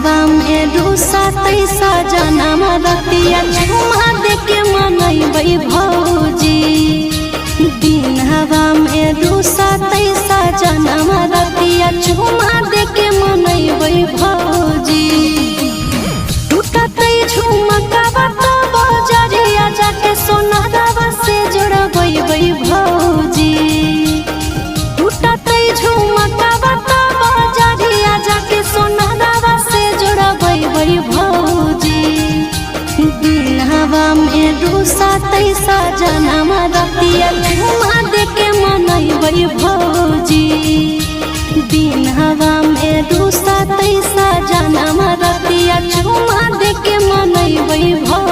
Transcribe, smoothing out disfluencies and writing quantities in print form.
हवा में रूसा तैसा जनम रतिया झुमा देके मनैबै भौजी। दिन हवा में रूसा तैसा जनम रतिया झुमा देके मनैबै भौजी। टूटतै झुमका बात बजरिया जाके सोनारवा से जोड़बै भौजी। टूटतै झुमका बात बजरिया जाके सोनारवा से जोड़बै भौजी। दिन हवा में रूसा तैसा जनम रतिया झुमा देके मनैबै भौजी। दिन हवा में रूसा तैसा जनम रतिया झुमा देके मनैबै भौजी।